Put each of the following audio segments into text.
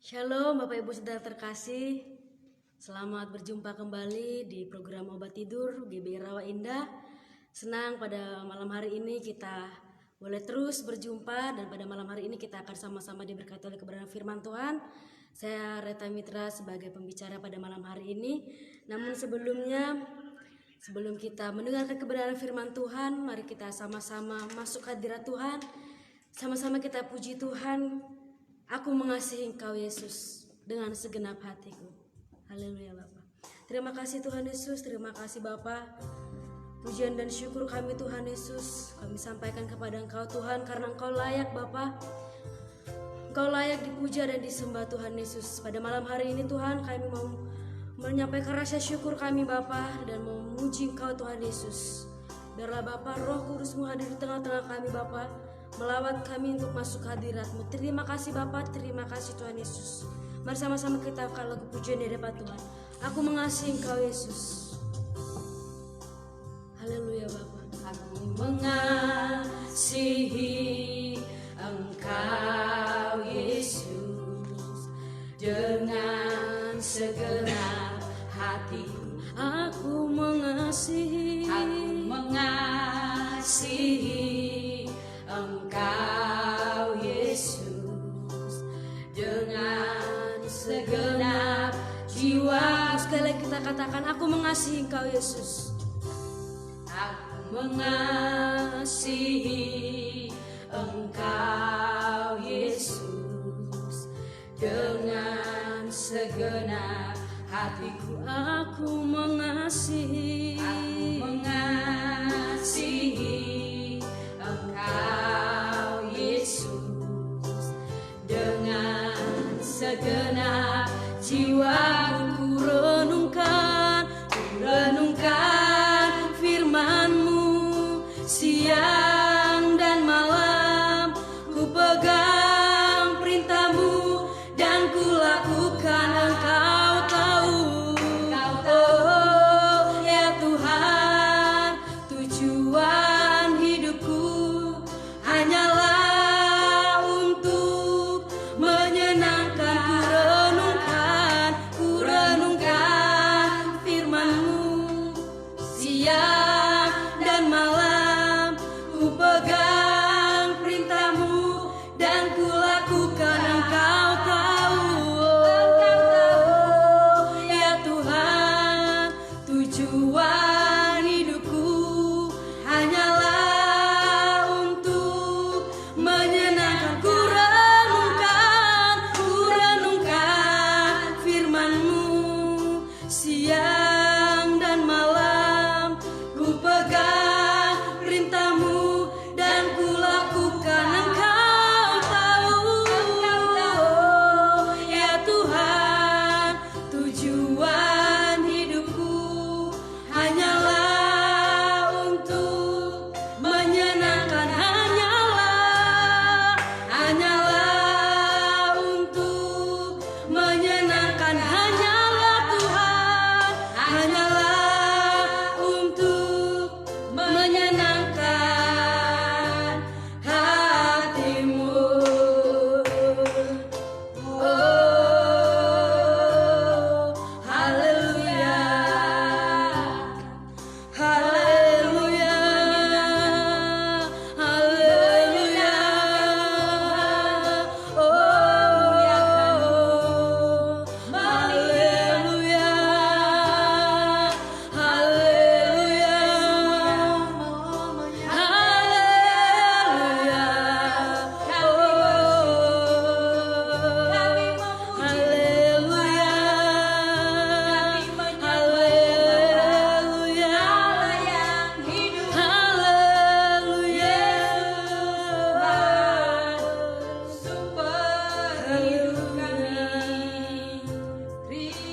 Shalom Bapak Ibu Saudara terkasih. Selamat berjumpa kembali di program Obat Tidur GBI Rawa Indah. Senang pada malam hari ini kita boleh terus berjumpa, dan pada malam hari ini kita akan sama-sama diberkati oleh kebenaran firman Tuhan. Saya Reta Mitra sebagai pembicara pada malam hari ini. Namun sebelum kita mendengarkan kebenaran firman Tuhan, mari kita sama-sama masuk hadirat Tuhan. Sama-sama kita puji Tuhan. Aku mengasihi Engkau Yesus dengan segenap hatiku. Haleluya Bapa. Terima kasih Tuhan Yesus, terima kasih Bapa. Pujian dan syukur kami Tuhan Yesus kami sampaikan kepada Engkau Tuhan, karena Engkau layak Bapa. Engkau layak dipuja dan disembah Tuhan Yesus. Pada malam hari ini Tuhan, kami mau menyampaikan rasa syukur kami Bapa dan mau memuji Engkau Tuhan Yesus. Biarlah Bapa, Roh Kudus-Mu hadir di tengah-tengah kami Bapa, melawat kami untuk masuk hadirat-Mu. Terima kasih Bapa, terima kasih Tuhan Yesus. Mari sama-sama kita akan lagu pujian di hadapan Tuhan. Aku mengasihi Engkau Yesus. Haleluya Bapa. Aku mengasihi Engkau Yesus dengan segenap hatiku. Aku mengasihi Engkau Yesus dengan segenap jiwa. Sekali lagi kita katakan, aku mengasihi Engkau Yesus. Aku mengasihi Engkau Yesus dengan segenap hatiku. Aku mengasihi Engkau Yesus dengan segenap jiwaku. Renungkan firman-Mu siang dan malam. Ku pegang perintah-Mu dan ku lakukan. Engkau tahu, oh ya Tuhan, tujuan hidupku hanyalah untuk menyenangkan. Ku renungkan firman-Mu siang dan malam. Ku pegang perintah-Mu dan ku lakukan. Engkau tahu, oh ya Tuhan, tujuan hidupku hanyalah untuk menyenangkan. Ku renungkan firman-Mu siang dan malam. Ku pegang perintah-Mu dan ku lakukan. Engkau tahu, oh ya Tuhan, tujuan hidupku hanyalah untuk menyenangkan. Hanyalah untuk menyenangkan. Hanyalah Tuhan, hanyalah untuk menyenangkan hati-Mu. Oh, haleluya, haleluya, haleluya. Oh, haleluya, haleluya,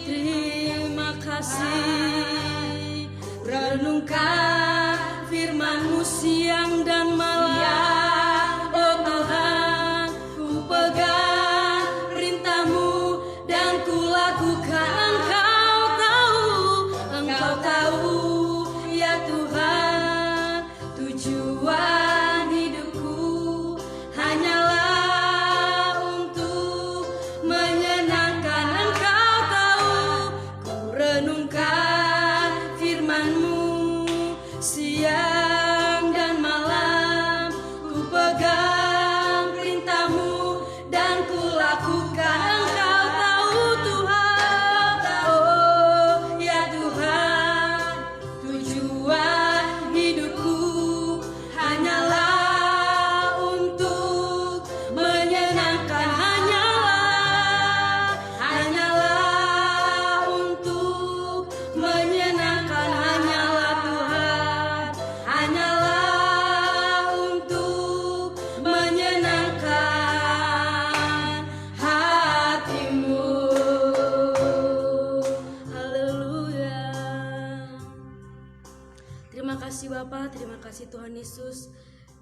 terima kasih. Renungkan firman-Mu siang dan malam. Oh Tuhan, ku pegang perintah-Mu dan ku lakukan. Engkau tahu ya Tuhan, tujuan hidupku hanyalah untuk menyenangkan. Bapa, terima kasih Tuhan Yesus.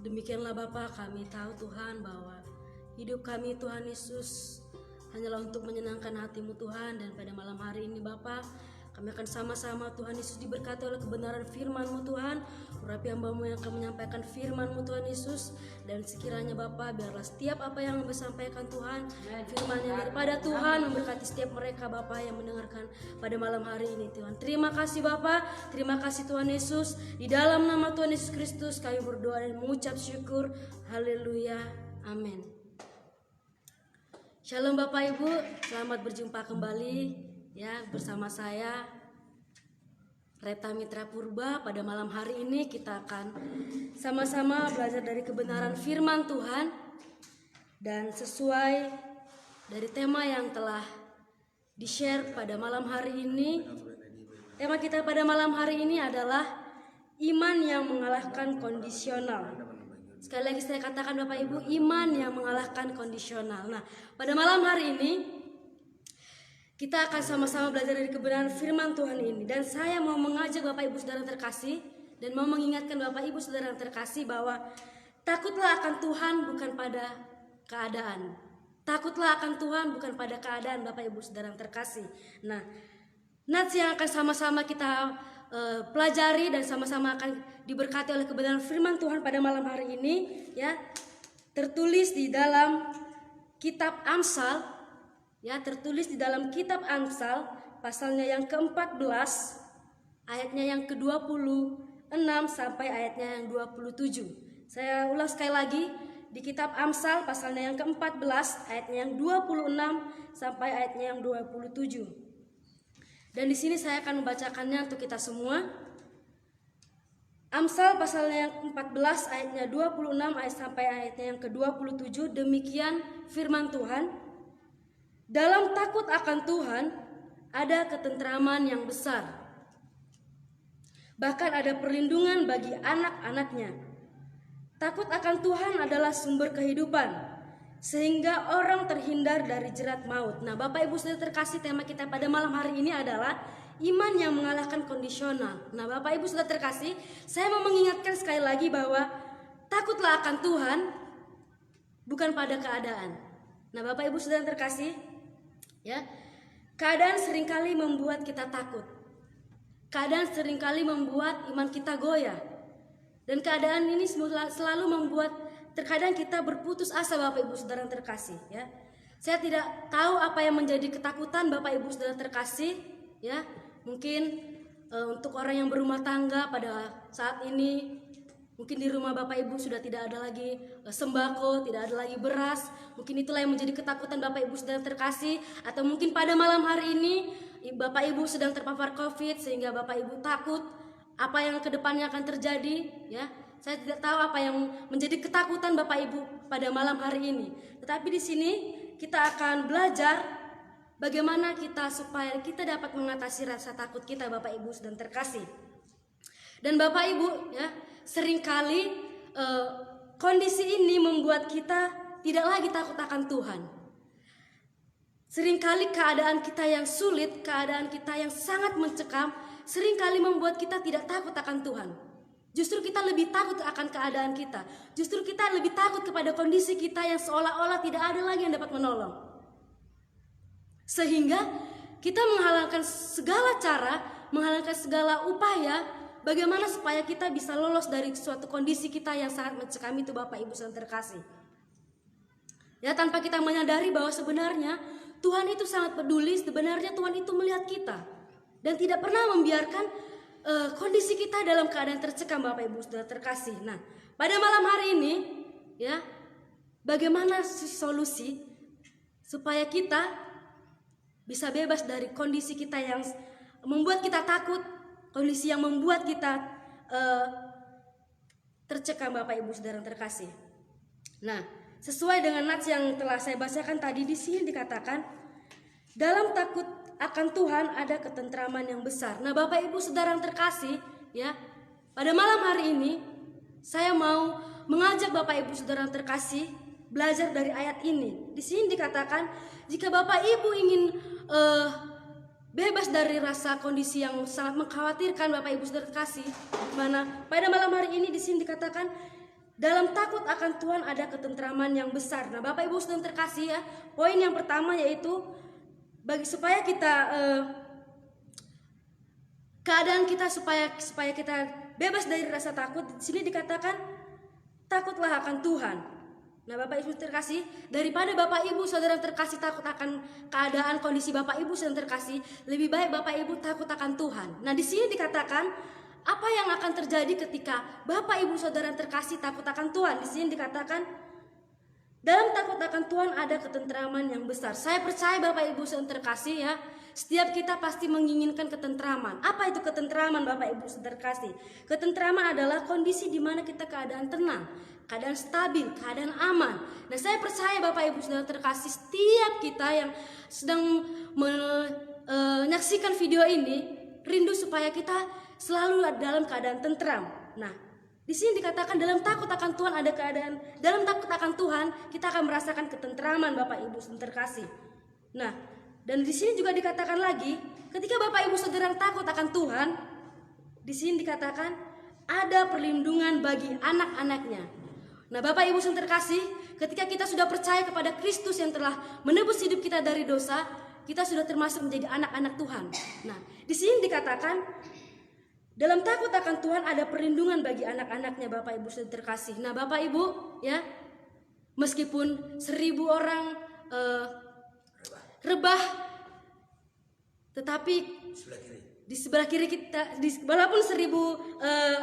Demikianlah Bapa, kami tahu Tuhan bahwa hidup kami Tuhan Yesus hanyalah untuk menyenangkan hati-Mu Tuhan. Dan pada malam hari ini Bapa, kami akan sama-sama Tuhan Yesus diberkati oleh kebenaran firman-Mu Tuhan. Urapi hamba-Mu yang akan menyampaikan firman-Mu Tuhan Yesus. Dan sekiranya Bapa, biarlah setiap apa yang Hamba sampaikan Tuhan, firman yang daripada Tuhan memberkati setiap mereka Bapa yang mendengarkan pada malam hari ini Tuhan. Terima kasih Bapa, terima kasih Tuhan Yesus. Di dalam nama Tuhan Yesus Kristus kami berdoa dan mengucap syukur. Haleluya, amin. Shalom Bapak Ibu, selamat berjumpa kembali ya bersama saya Reta Mitra Purba. Pada malam hari ini kita akan sama-sama belajar dari kebenaran firman Tuhan. Dan sesuai dari tema yang telah di-share pada malam hari ini, tema kita pada malam hari ini adalah iman yang mengalahkan kondisional. Sekali lagi saya katakan Bapak Ibu, iman yang mengalahkan kondisional. Nah, pada malam hari ini kita akan sama-sama belajar dari kebenaran firman Tuhan ini. Dan saya mau mengajak Bapak Ibu Saudara terkasih dan mau mengingatkan Bapak Ibu Saudara terkasih bahwa takutlah akan Tuhan bukan pada keadaan. Takutlah akan Tuhan bukan pada keadaan Bapak Ibu Saudara terkasih. Nah, nats yang akan sama-sama kita pelajari dan sama-sama akan diberkati oleh kebenaran firman Tuhan pada malam hari ini ya, tertulis di dalam kitab Amsal ya, tertulis di dalam kitab Amsal pasalnya yang ke-14 ayatnya yang ke-26 sampai ayatnya yang 27. Saya ulang sekali lagi, di kitab Amsal pasalnya yang ke-14 ayatnya yang 26 sampai ayatnya yang 27. Dan di sini saya akan membacakannya untuk kita semua. Amsal pasalnya yang 14 ayatnya 26 ayat sampai ayatnya yang ke-27. Demikian firman Tuhan. Dalam takut akan Tuhan ada ketentraman yang besar. Bahkan ada perlindungan bagi anak-anaknya. Takut akan Tuhan adalah sumber kehidupan, sehingga orang terhindar dari jerat maut. Nah, Bapak Ibu Saudara terkasih, tema kita pada malam hari ini adalah iman yang mengalahkan kondisional. Nah, Bapak Ibu Saudara terkasih, saya mau mengingatkan sekali lagi bahwa takutlah akan Tuhan bukan pada keadaan. Nah, Bapak Ibu Saudara terkasih, ya, keadaan seringkali membuat kita takut. Keadaan seringkali membuat iman kita goyah. Dan keadaan ini selalu membuat terkadang kita berputus asa Bapak Ibu Saudara terkasih ya. Saya tidak tahu apa yang menjadi ketakutan Bapak Ibu Saudara terkasih ya. Mungkin untuk orang yang berumah tangga pada saat ini, mungkin di rumah Bapak Ibu sudah tidak ada lagi sembako, tidak ada lagi beras. Mungkin itulah yang menjadi ketakutan Bapak Ibu Saudara terkasih. Atau mungkin pada malam hari ini Bapak Ibu sedang terpapar COVID sehingga Bapak Ibu takut apa yang kedepannya akan terjadi ya. Saya tidak tahu apa yang menjadi ketakutan Bapak Ibu pada malam hari ini. Tetapi di sini kita akan belajar bagaimana kita supaya kita dapat mengatasi rasa takut kita Bapak Ibu dan terkasih. Dan Bapak Ibu ya, seringkali kondisi ini membuat kita tidak lagi takut akan Tuhan. Seringkali keadaan kita yang sulit, keadaan kita yang sangat mencekam, seringkali membuat kita tidak takut akan Tuhan. Justru kita lebih takut akan keadaan kita. Justru kita lebih takut kepada kondisi kita yang seolah-olah tidak ada lagi yang dapat menolong. Sehingga kita menghalalkan segala cara, menghalalkan segala upaya bagaimana supaya kita bisa lolos dari suatu kondisi kita yang sangat mencekam itu Bapak Ibu yang terkasih. Ya, tanpa kita menyadari bahwa sebenarnya Tuhan itu sangat peduli, sebenarnya Tuhan itu melihat kita dan tidak pernah membiarkan kondisi kita dalam keadaan tercekam Bapak Ibu Saudara terkasih. Nah, pada malam hari ini ya, bagaimana solusi supaya kita bisa bebas dari kondisi kita yang membuat kita takut, kondisi yang membuat kita tercekam Bapak Ibu Saudara terkasih. Nah, sesuai dengan nats yang telah saya bacakan tadi, di sini dikatakan dalam takut akan Tuhan ada ketentraman yang besar. Nah, Bapak Ibu Saudara yang terkasih, ya, pada malam hari ini saya mau mengajak Bapak Ibu Saudara yang terkasih belajar dari ayat ini. Di sini dikatakan jika Bapak Ibu ingin bebas dari rasa kondisi yang sangat mengkhawatirkan Bapak Ibu Saudara terkasih, mana pada malam hari ini di sini dikatakan dalam takut akan Tuhan ada ketentraman yang besar. Nah, Bapak Ibu Saudara terkasih ya, poin yang pertama yaitu supaya kita keadaan kita supaya kita bebas dari rasa takut. Di sini dikatakan takutlah akan Tuhan. Nah, Bapak Ibu terkasih, daripada Bapak Ibu Saudara terkasih takut akan keadaan kondisi Bapak Ibu Saudara terkasih, lebih baik Bapak Ibu takut akan Tuhan. Nah, di sini dikatakan apa yang akan terjadi ketika Bapak Ibu Saudara terkasih takut akan Tuhan. Di sini dikatakan dalam takut akan Tuhan ada ketentraman yang besar. Saya percaya Bapak Ibu Saudara terkasih ya, setiap kita pasti menginginkan ketentraman. Apa itu ketentraman Bapak Ibu Saudara terkasih? Ketentraman adalah kondisi di mana kita keadaan tenang, keadaan stabil, keadaan aman. Nah, saya percaya Bapak Ibu Saudara terkasih, setiap kita yang sedang menyaksikan video ini rindu supaya kita selalu dalam keadaan tentram. Nah, di sini dikatakan dalam takut akan Tuhan ada keadaan, dalam takut akan Tuhan kita akan merasakan ketentraman Bapak Ibu Saudara terkasih. Nah, dan di sini juga dikatakan lagi, ketika Bapak Ibu Saudara takut akan Tuhan, di sini dikatakan ada perlindungan bagi anak-anaknya. Nah, Bapak Ibu Saudara terkasih, ketika kita sudah percaya kepada Kristus yang telah menebus hidup kita dari dosa, kita sudah termasuk menjadi anak-anak Tuhan. Nah, di sini dikatakan dalam takut akan Tuhan ada perlindungan bagi anak-anaknya Bapak Ibu Saudara terkasih. Nah, Bapak Ibu ya, meskipun 1000 orang rebah, tetapi di sebelah kiri kita, walaupun 1000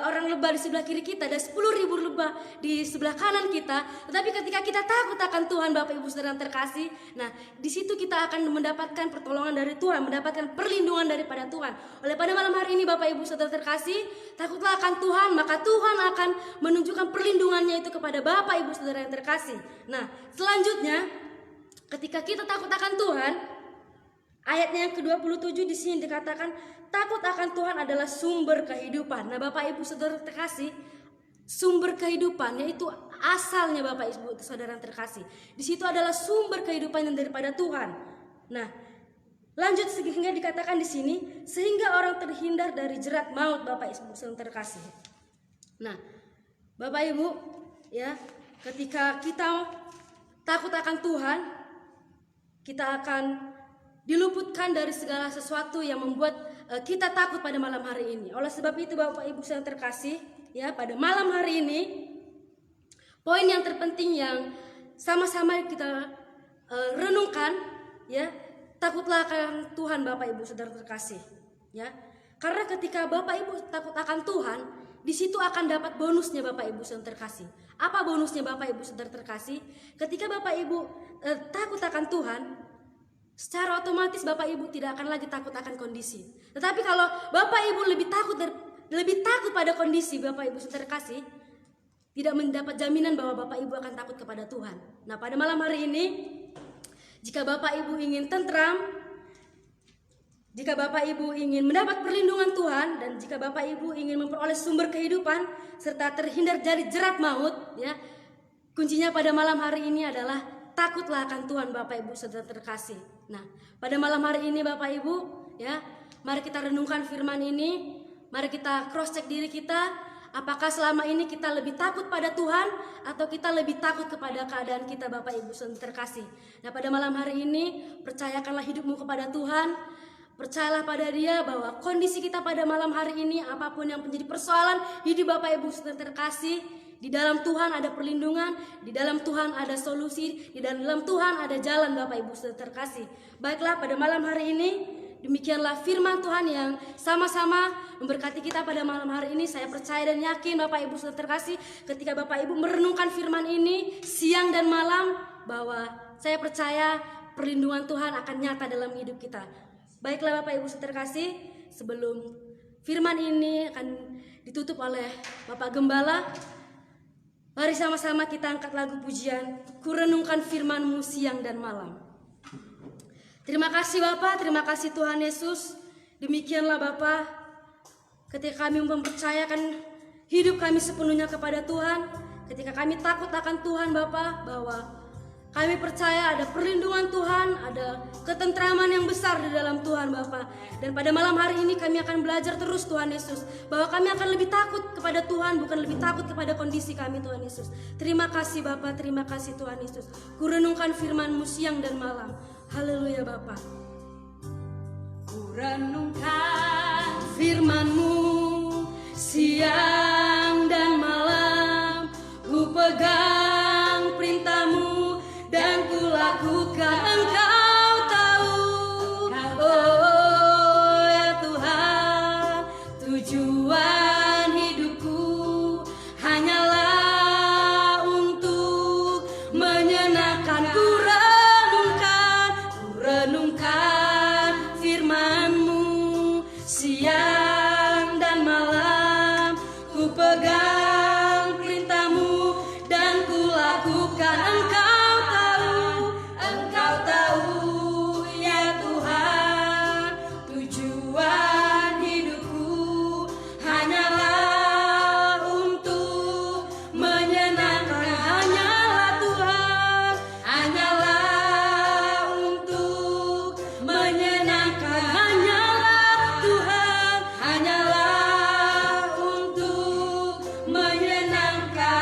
orang lebah di sebelah kiri kita dan 10.000 lebah di sebelah kanan kita, tetapi ketika kita takut akan Tuhan Bapak Ibu Saudara terkasih, nah di situ kita akan mendapatkan pertolongan dari Tuhan, mendapatkan perlindungan daripada Tuhan. Oleh pada malam hari ini Bapak Ibu Saudara terkasih, takutlah akan Tuhan, maka Tuhan akan menunjukkan perlindungannya itu kepada Bapak Ibu Saudara yang terkasih. Nah, selanjutnya ketika kita takut akan Tuhan, ayatnya yang ke-27 di sini dikatakan takut akan Tuhan adalah sumber kehidupan. Nah, Bapak Ibu Saudara terkasih, sumber kehidupan yaitu asalnya Bapak Ibu Saudara terkasih. Di situ adalah sumber kehidupan yang daripada Tuhan. Nah, lanjut sehingga dikatakan di sini sehingga orang terhindar dari jerat maut Bapak Ibu Saudara terkasih. Nah, Bapak Ibu ya, ketika kita takut akan Tuhan, kita akan diluputkan dari segala sesuatu yang membuat kita takut pada malam hari ini. Oleh sebab itu Bapak Ibu yang terkasih, ya pada malam hari ini poin yang terpenting yang sama-sama kita renungkan, ya takutlah akan Tuhan Bapak Ibu Saudara terkasih, ya. Karena ketika Bapak Ibu takut akan Tuhan, di situ akan dapat bonusnya Bapak Ibu Saudara terkasih. Apa bonusnya Bapak Ibu Saudara terkasih? Ketika Bapak Ibu takut akan Tuhan, secara otomatis Bapak Ibu tidak akan lagi takut akan kondisi. Tetapi kalau Bapak Ibu lebih takut pada kondisi Bapak Ibu Saudara terkasih, tidak mendapat jaminan bahwa Bapak Ibu akan takut kepada Tuhan. Nah, pada malam hari ini, jika Bapak Ibu ingin tentram, jika Bapak Ibu ingin mendapat perlindungan Tuhan, dan jika Bapak Ibu ingin memperoleh sumber kehidupan serta terhindar dari jerat maut, ya, kuncinya pada malam hari ini adalah takutlah akan Tuhan Bapak Ibu Saudara terkasih. Nah, pada malam hari ini Bapak Ibu, ya, mari kita renungkan firman ini, mari kita cross check diri kita, apakah selama ini kita lebih takut pada Tuhan atau kita lebih takut kepada keadaan kita Bapak Ibu Saudara terkasih. Nah, pada malam hari ini percayakanlah hidupmu kepada Tuhan, percayalah pada Dia bahwa kondisi kita pada malam hari ini, apapun yang menjadi persoalan hidup Bapak Ibu Saudara terkasih, di dalam Tuhan ada perlindungan, di dalam Tuhan ada solusi, di dalam Tuhan ada jalan Bapak Ibu Saudara terkasih. Baiklah, pada malam hari ini demikianlah firman Tuhan yang sama-sama memberkati kita pada malam hari ini. Saya percaya dan yakin Bapak Ibu Saudara terkasih, ketika Bapak Ibu merenungkan firman ini siang dan malam, bahwa saya percaya perlindungan Tuhan akan nyata dalam hidup kita. Baiklah Bapak Ibu Saudara terkasih, sebelum firman ini akan ditutup oleh Bapak Gembala, mari sama-sama kita angkat lagu pujian, Kurenungkan firman-Mu siang dan malam. Terima kasih Bapak, terima kasih Tuhan Yesus. Demikianlah Bapak, ketika kami mempercayakan hidup kami sepenuhnya kepada Tuhan, ketika kami takut akan Tuhan Bapak, bahwa Kami percaya ada perlindungan Tuhan, ada ketentraman yang besar di dalam Tuhan Bapa. Dan pada malam hari ini kami akan belajar terus Tuhan Yesus, bahwa kami akan lebih takut kepada Tuhan, bukan lebih takut kepada kondisi kami Tuhan Yesus. Terima kasih Bapa, terima kasih Tuhan Yesus. Kurenungkan firman-Mu siang dan malam. Haleluya Bapa. Kurenungkan Firman-Mu siang dan malam, ku pegang perintah-Mu dan ku lakukan. Engkau tahu, oh ya Tuhan, tujuan hidupku hanyalah untuk menyenangkan. Ku renungkan firman-Mu siang dan malam, ku pegang perintah-Mu dan ku lakukan. Engkau tahu ya Tuhan, tujuan hidupku hanyalah untuk menyenangkan. Hanyalah Tuhan, hanyalah untuk menyenangkan. Hanyalah Tuhan, hanyalah untuk menyenangkan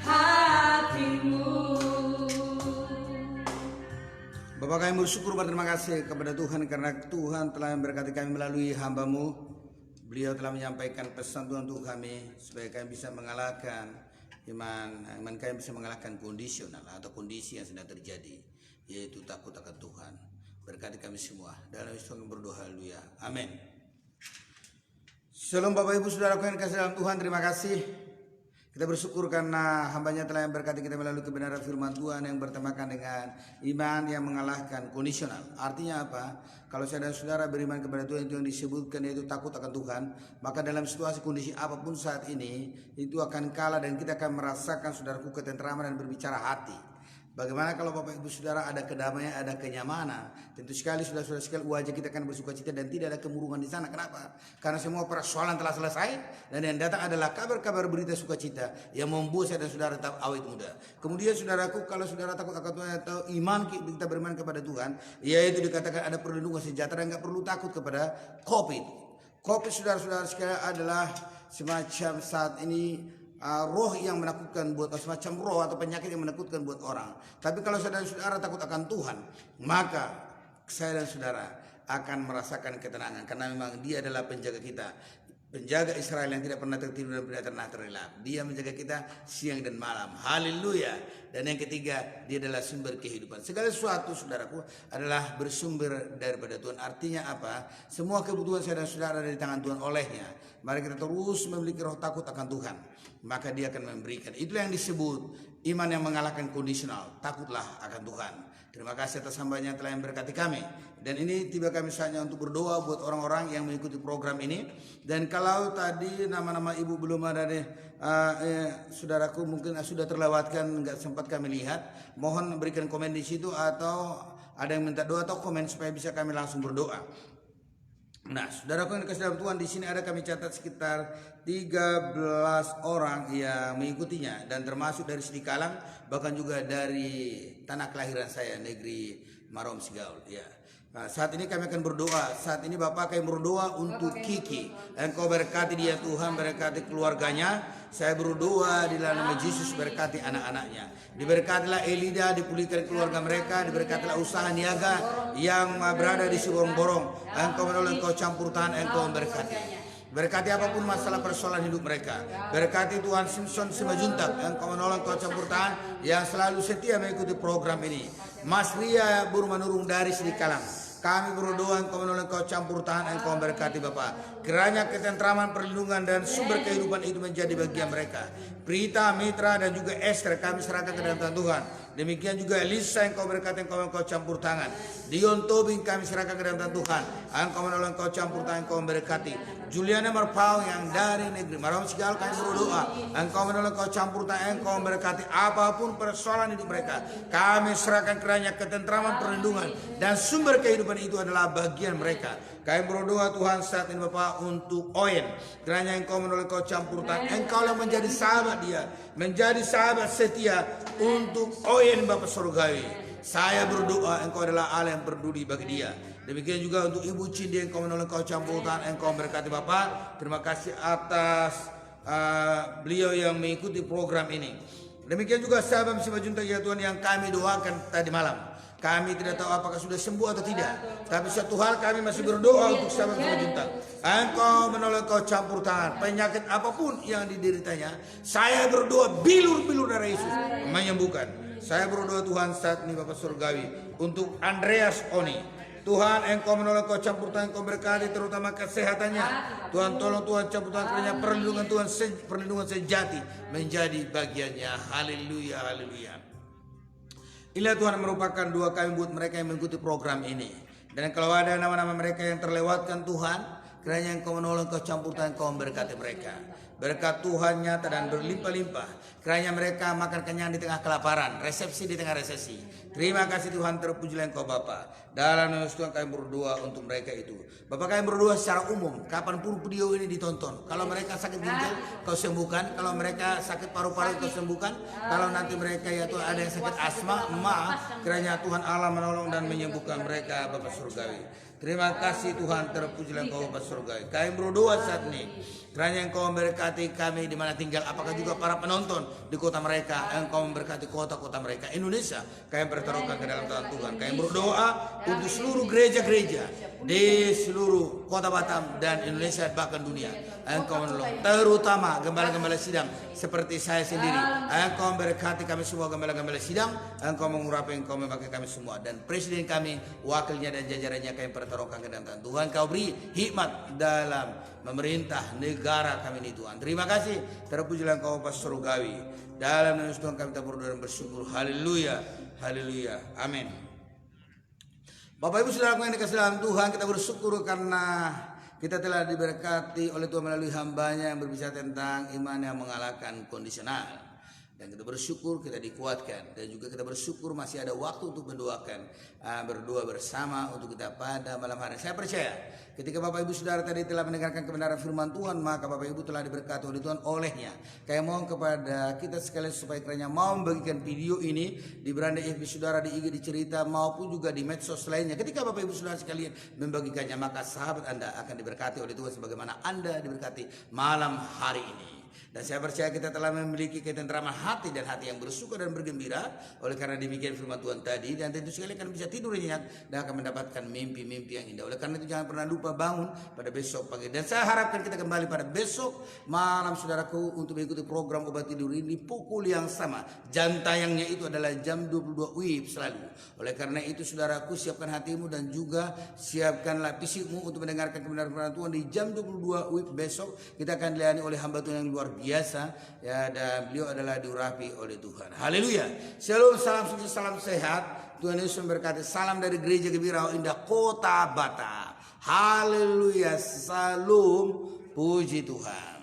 hatimu. Bapak kami bersyukur berterima kasih kepada Tuhan karena Tuhan telah memberkati kami melalui hamba-Mu. Beliau telah menyampaikan pesan Tuhan untuk kami supaya kami bisa mengalahkan iman kami bisa mengalahkan kondisional atau kondisi yang sedang terjadi, yaitu takut akan Tuhan. Berkati kami semua. Dalam Yesus kami berdoa, haleluya. Amin. Shalom Bapak Ibu Saudara yang kasih dalam Tuhan, terima kasih. Kita bersyukur karena hambanya telah memberkati kita melalui kebenaran firman Tuhan yang bertemakan dengan iman yang mengalahkan kondisional. Artinya apa? Kalau saya dan saudara beriman kepada Tuhan, itu yang disebutkan yaitu takut akan Tuhan, maka dalam situasi kondisi apapun saat ini itu akan kalah dan kita akan merasakan saudaraku ketentraman dan berbicara hati. Bagaimana kalau Bapak Ibu Saudara ada kedamaian, ada kenyamanan? Tentu sekali saudara-saudara sekalian, wajah kita akan bersuka cita dan tidak ada kemurungan di sana. Kenapa? Karena semua persoalan telah selesai dan yang datang adalah kabar-kabar berita sukacita yang membuat saya dan saudara tetap awet muda. Kemudian saudaraku, kalau saudara takut akan Tuhan atau iman kita beriman kepada Tuhan, yaitu dikatakan ada perlindungan sejahtera, nggak perlu takut kepada COVID. COVID saudara-saudara sekalian adalah semacam saat ini roh yang menakutkan buat semacam roh atau penyakit yang menakutkan buat orang. Tapi kalau saya dan saudara takut akan Tuhan, maka saya dan saudara akan merasakan ketenangan karena memang Dia adalah penjaga kita. Penjaga Israel yang tidak pernah tertidur dan tidak pernah terlelap. Dia menjaga kita siang dan malam. Haleluya. Dan yang ketiga, Dia adalah sumber kehidupan. Segala sesuatu saudaraku adalah bersumber daripada Tuhan. Artinya apa? Semua kebutuhan saya dan saudara ada di tangan Tuhan olehnya. Mari kita terus memiliki roh takut akan Tuhan, maka Dia akan memberikan. Itulah yang disebut iman yang mengalahkan kondisional. Takutlah akan Tuhan. Terima kasih atas hambanya yang telah memberkati kami. Dan ini tiba kami saatnya untuk berdoa buat orang-orang yang mengikuti program ini. Dan kalau tadi nama-nama ibu belum ada deh, saudaraku mungkin sudah terlewatkan, nggak sempat kami lihat. Mohon berikan komen di situ atau ada yang minta doa atau komen supaya bisa kami langsung berdoa. Nah, saudaraku yang dikasih dalam Tuhan, di sini ada kami catat sekitar 13 orang yang mengikutinya dan termasuk dari Sidikalang, bahkan juga dari tanah kelahiran saya, negeri Marom Sigaul. Ya. Nah, saat ini kami akan berdoa. Saat ini Bapak akan berdoa untuk Kiki. Engkau berkati dia Tuhan, berkati keluarganya. Saya berdoa di dalam nama Yesus, berkati anak-anaknya. Diberkatilah Elida, dipulihkan keluarga mereka. Diberkatilah usaha niaga yang berada di Siborong-borong. Engkau menolong, engkau campur tangan, engkau memberkati. Berkati apapun masalah persoalan hidup mereka. Berkati Tuhan Simpson Simajuntak, engkau menolong, engkau campur tangan yang selalu setia mengikuti program ini. Mas Ria Burmanurung dari Sidikalang, kami berdoa engkau menolong, engkau campur tangan, engkau memberkati Bapak. Kiranya ketentraman, perlindungan dan sumber kehidupan itu menjadi bagian mereka. Prita, Mitra dan juga Esther kami serahkan ke dalam tangan Tuhan. Demikian juga Elisa engkau berkati, engkau campur tangan. Dion Tobing kami serahkan ke dalam Tuhan. Engkau menolong, engkau campur tangan, engkau memberkati. Juliana Marpau yang dari negeri Maram Sigal kami berdoa. Engkau menolong, engkau campur tangan, engkau memberkati. Apapun persoalan hidup mereka, kami serahkan kerana ketentraman, perlindungan, dan sumber kehidupan itu adalah bagian mereka. Kami berdoa Tuhan saat ini Bapak untuk Oyen. Kerana engkau menolong, engkau campur tangan. Engkau yang menjadi sahabat dia, menjadi sahabat setia untuk Oyen Bapak Surgawi. Saya berdoa engkau adalah Allah yang peduli bagi dia. Demikian juga untuk Ibu Cindi, engkau menolong, engkau campur tangan, engkau memberkati Bapak. Terima kasih atas beliau yang mengikuti program ini. Demikian juga sahabat Misi Junta ya Tuhan yang kami doakan tadi malam. Kami tidak tahu apakah sudah sembuh atau tidak. Tapi satu hal kami masih berdoa untuk sahabat Misi Junta. Engkau menolong, engkau campur tangan. Penyakit apapun yang dideritanya, saya berdoa bilur-bilur darah Yesus menyembuhkan. Saya berdoa Tuhan saat ini Bapak Surgawi untuk Andreas Oni. Tuhan engkau menolong, engkau campur tangan, engkau berkati terutama kesehatannya. Tuhan tolong, Tuhan campur tangan kerana perlindungan Tuhan, perlindungan sejati menjadi bagiannya. Haleluya, haleluya. Inilah Tuhan merupakan doa kami buat mereka yang mengikuti program ini. Dan kalau ada nama-nama mereka yang terlewatkan Tuhan, kiranya engkau menolong, engkau campur tangan, engkau memberkati mereka. Berkat Tuhan nyata dan berlimpah-limpah. Kiranya mereka makan kenyang di tengah kelaparan, resepsi di tengah resesi. Terima kasih Tuhan, terpujilah engkau Bapa. Dalam nama Tuhan kami berdoa untuk mereka itu. Bapak kami berdoa secara umum, kapanpun video ini ditonton. Kalau mereka sakit ginjal, kau sembuhkan. Kalau mereka sakit paru-paru, kau sembuhkan. Kalau nanti mereka ya Tuhan ada yang sakit asma, maaf. Kiranya Tuhan Allah menolong dan menyembuhkan mereka Bapak Surgawi. Terima kasih Tuhan, terpujilah engkau Bapak Surgawi. Kami berdoa saat ini. Kiranya engkau memberkati kami di mana tinggal. Apakah juga para penonton di kota mereka. Engkau memberkati kota-kota mereka. Indonesia kami pertaruhkan ke dalam tangan Tuhan. Kami berdoa untuk seluruh gereja-gereja di seluruh kota Batam dan Indonesia bahkan dunia. Engkau menolong. Terutama gembala-gembala sidang seperti saya sendiri. Engkau memberkati kami semua gembala-gembala sidang. Engkau mengurapi, engkau memakai kami semua. Dan presiden kami, wakilnya dan jajarannya kami pertaruhkan ke dalam tangan Tuhan. Kau beri hikmat dalam memerintah negara kami ini Tuhan. Terima kasih. Terpujilah engkau Bapak Surgawi. Dalam nama Tuhan kami berdoa dan bersyukur. Haleluya. Haleluya. Amin. Bapak Ibu Saudara yang dikasihi dalam Tuhan, kita bersyukur karena kita telah diberkati oleh Tuhan melalui hambanya yang berbicara tentang iman yang mengalahkan kondisional. Dan kita bersyukur kita dikuatkan. Dan juga kita bersyukur masih ada waktu untuk mendoakan, berdoa bersama untuk kita pada malam hari. Saya percaya ketika Bapak Ibu Saudara tadi telah mendengarkan kebenaran firman Tuhan, maka Bapak Ibu telah diberkati oleh Tuhan olehnya. Kami mohon kepada kita sekalian supaya kiranya mau membagikan video ini di beranda FB Saudara, di IG, di cerita maupun juga di medsos lainnya. Ketika Bapak Ibu Saudara sekalian membagikannya, maka sahabat Anda akan diberkati oleh Tuhan sebagaimana Anda diberkati malam hari ini. Dan saya percaya kita telah memiliki ketentraman hati dan hati yang bersuka dan bergembira oleh karena demikian firman Tuhan tadi. Dan tentu sekali akan bisa tidur nyenyak dan akan mendapatkan mimpi-mimpi yang indah. Oleh karena itu jangan pernah lupa bangun pada besok pagi. Dan saya harapkan kita kembali pada besok malam saudaraku untuk mengikuti program Obat Tidur ini pukul yang sama. Jam tayangnya itu adalah jam 22 WIB selalu. Oleh karena itu saudaraku, siapkan hatimu dan juga siapkanlah fisikmu untuk mendengarkan kebenaran firman Tuhan di jam 22 WIB besok. Kita akan dilayani oleh hamba Tuhan yang luar biasa ya, dan beliau adalah diurapi oleh Tuhan. Haleluya. Shalom, salam sukses, salam sehat. Tuhan Yesus memberkati. Salam dari Gereja GBI Rawa Indah Kota Batam. Haleluya. Salam, puji Tuhan.